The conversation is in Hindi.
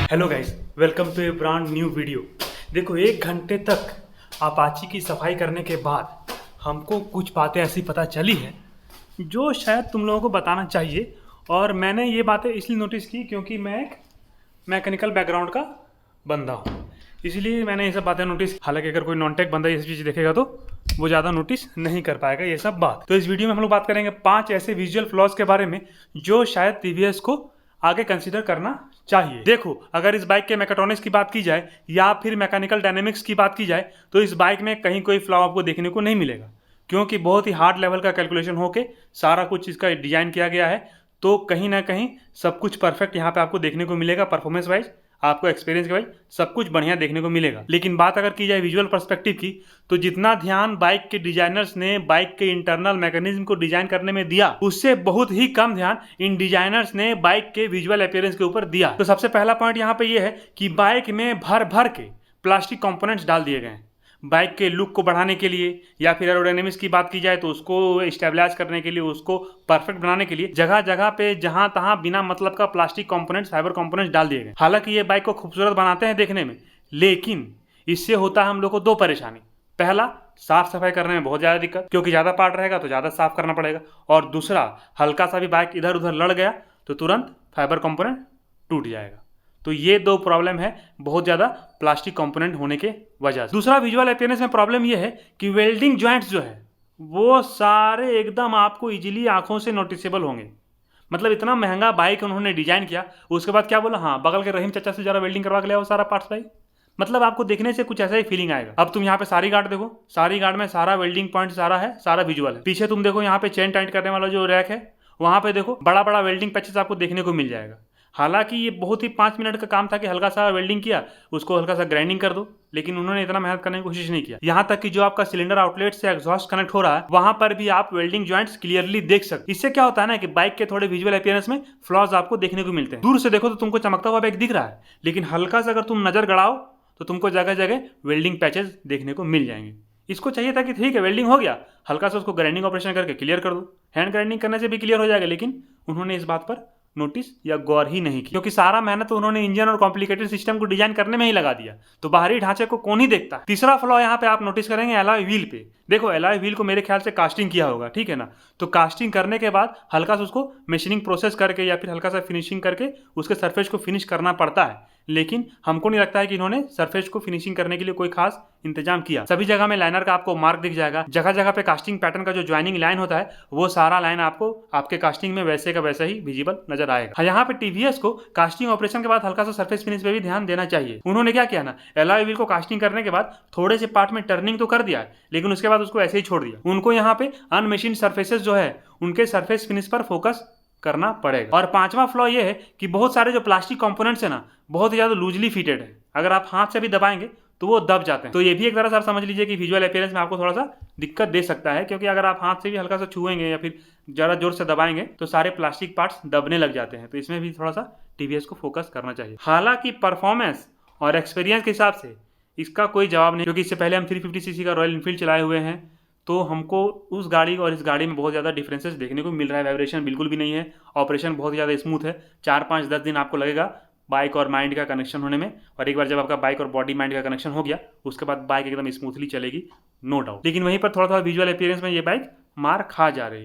Hello guys, welcome to a brand new video. देखो, 1 घंटे तक अपाची की सफाई करने के बाद हमको कुछ बातें ऐसी पता चली हैं जो शायद तुम लोगों को बताना चाहिए। और मैंने ये बातें इसलिए नोटिस की क्योंकि मैं एक मैकेनिकल बैकग्राउंड का बंदा हूँ, इसलिए मैंने ये सब बातें नोटिस। हालांकि अगर कोई नॉन टेक बंदा ये सब चीज़ देखेगा तो वो ज़्यादा नोटिस नहीं कर पाएगा ये सब बात। तो इस वीडियो में हम लोग बात करेंगे 5 ऐसे विजुअल फ्लॉज के बारे में जो शायद टीवीएस को आगे कंसीडर करना चाहिए। देखो, अगर इस बाइक के मैकेट्रॉनिक्स की बात की जाए या फिर मैकेनिकल डायनेमिक्स की बात की जाए तो इस बाइक में कहीं कोई फ्लॉ आपको देखने को नहीं मिलेगा, क्योंकि बहुत ही हार्ड लेवल का कैलकुलेशन होके सारा कुछ इसका डिजाइन किया गया है। तो कहीं ना कहीं सब कुछ परफेक्ट यहाँ पे आपको देखने को मिलेगा। परफॉर्मेंस वाइज, आपको एक्सपीरियंस के वाइज सब कुछ बढ़िया देखने को मिलेगा। लेकिन बात अगर की जाए विजुअल पर्सपेक्टिव की, तो जितना ध्यान बाइक के डिजाइनर्स ने बाइक के इंटरनल मैकेनिज्म को डिजाइन करने में दिया, उससे बहुत ही कम ध्यान इन डिजाइनर्स ने बाइक के विजुअल अपीयरेंस के ऊपर दिया। तो सबसे पहला पॉइंट यहाँ पे ये है कि बाइक में भर भर के प्लास्टिक कंपोनेंट्स डाल दिए गए हैं बाइक के लुक को बढ़ाने के लिए, या फिर एरोडायनेमिक्स की बात की जाए तो उसको स्टेबलाइज करने के लिए, उसको परफेक्ट बनाने के लिए जगह जगह पे जहां तहां बिना मतलब का प्लास्टिक कंपोनेंट्स, फाइबर कंपोनेंट्स डाल दिए गए। हालांकि ये बाइक को खूबसूरत बनाते हैं देखने में, लेकिन इससे होता है हम लोग को 2 परेशानी। पहला, साफ सफाई करने में बहुत ज़्यादा दिक्कत, क्योंकि ज़्यादा पार्ट रहेगा तो ज़्यादा साफ करना पड़ेगा। और दूसरा, हल्का सा भी बाइक इधर उधर लड़ गया तो तुरंत फाइबर कंपोनेंट टूट जाएगा। तो ये 2 प्रॉब्लम है बहुत ज़्यादा प्लास्टिक कंपोनेंट होने के वजह से। दूसरा, विजुअल अपीयरेंस में प्रॉब्लम ये है कि वेल्डिंग जॉइंट्स जो है वो सारे एकदम आपको इजीली आंखों से नोटिसेबल होंगे। मतलब इतना महंगा बाइक उन्होंने डिजाइन किया, उसके बाद क्या बोला, हाँ बगल के रहीम चाचा से जरा वेल्डिंग करवा के ले आओ सारा पार्ट्स भाई। मतलब आपको देखने से कुछ ऐसा ही फीलिंग आएगा। अब तुम यहाँ पे सारी गार्ड देखो, सारी गार्ड में सारा वेल्डिंग पॉइंट सारा है, सारा विजुअल है। पीछे तुम देखो, यहाँ पे चेन टाइट करने वाला जो रैक है वहां पे देखो बड़ा बड़ा वेल्डिंग पैचेस आपको देखने को मिल जाएगा। हालांकि ये बहुत ही 5 मिनट का काम था कि हल्का सा वेल्डिंग किया, उसको हल्का सा ग्राइंडिंग कर दो, लेकिन उन्होंने इतना मेहनत करने की कोशिश नहीं किया। यहाँ तक कि जो आपका सिलेंडर आउटलेट से एग्जॉस्ट कनेक्ट हो रहा है वहां पर भी आप वेल्डिंग जॉइंट्स क्लियरली देख सकते। इससे क्या होता है ना कि बाइक के थोड़े विजुअल अपीयरेंस में फ्लॉज आपको देखने को मिलते हैं। दूर से देखो तो तुमको चमकता हुआ बाइक दिख रहा है, लेकिन हल्का सा अगर तुम नजर गड़ाओ तो तुमको जगह जगह वेल्डिंग पैचेस देखने को मिल जाएंगे। इसको चाहिए था कि ठीक है वेल्डिंग हो गया, हल्का सा उसको ग्राइंडिंग ऑपरेशन करके क्लियर कर दो। हैंड ग्राइंडिंग करने से भी क्लियर हो जाएगा, लेकिन उन्होंने इस बात पर नोटिस या गौर ही नहीं की, क्योंकि सारा मेहनत तो उन्होंने इंजन और कॉम्प्लिकेटेड सिस्टम को डिजाइन करने में ही लगा दिया, तो बाहरी ढांचे को कौन ही देखता है। तीसरा फ्लॉ यहाँ पे आप नोटिस करेंगे एलॉय व्हील पे। देखो, एलॉय व्हील को मेरे ख्याल से कास्टिंग किया होगा, ठीक है ना। तो कास्टिंग करने के बाद हल्का सा उसको मशीनिंग प्रोसेस करके या फिर हल्का सा फिनिशिंग करके उसके सरफेस को फिनिश करना पड़ता है, लेकिन हमको नहीं लगता है कि इन्होंने सरफेस को फिनिशिंग करने के लिए कोई खास इंतजाम किया। सभी जगह में लाइनर का आपको मार्क दिख जाएगा। जगह जगह पे कास्टिंग पैटर्न का जो ज्वाइनिंग लाइन होता है वो सारा लाइन आपको आपके कास्टिंग में वैसे का वैसा ही विजिबल नजर आएगा। यहाँ पे टीवीएस को कास्टिंग ऑपरेशन के बाद हल्का सा सरफेस फिनिश पे भी ध्यान देना चाहिए। उन्होंने क्या किया ना, एलॉय व्हील को कास्टिंग करने के बाद थोड़े से पार्ट में टर्निंग तो कर दिया है, लेकिन उसके बाद उसको ऐसे ही छोड़ दिया। उनको यहाँ पे अनमशीन सर्फेसेस जो है उनके सरफेस फिनिश पर फोकस करना पड़ेगा। और 5वां फ्लॉ ये है कि बहुत सारे जो प्लास्टिक कंपोनेंट्स है ना बहुत ही ज्यादा लूजली फिटेड है, अगर आप हाथ से भी दबाएंगे तो वो दब जाते हैं। तो ये भी एक तरह से आप समझ लीजिए कि विजुअल अपीयरेंस में आपको थोड़ा सा दिक्कत दे सकता है, क्योंकि अगर आप हाथ से भी हल्का सा छुएंगे या फिर ज़्यादा जोर से दबाएंगे तो सारे प्लास्टिक पार्ट्स दबने लग जाते हैं। तो इसमें भी थोड़ा सा टीवीएस को फोकस करना चाहिए। हालांकि परफॉर्मेंस और एक्सपीरियंस के हिसाब से इसका कोई जवाब नहीं, क्योंकि इससे पहले हम 350cc का रॉयल इनफील्ड चलाए हुए हैं, तो हमको उस गाड़ी और इस गाड़ी में बहुत ज़्यादा डिफरेंसेस देखने को मिल रहा है। वाइब्रेशन बिल्कुल भी नहीं है, ऑपरेशन बहुत ज़्यादा स्मूथ है। 4-5-10 दिन आपको लगेगा बाइक और माइंड का कनेक्शन होने में, और एक बार जब आपका बाइक और बॉडी माइंड का कनेक्शन हो गया उसके बाद बाइक एकदम स्मूथली चलेगी, नो डाउट। लेकिन वहीं पर थोड़ा थोड़ा विजुअल अपीयरेंस में ये बाइक मार खा जा रही है।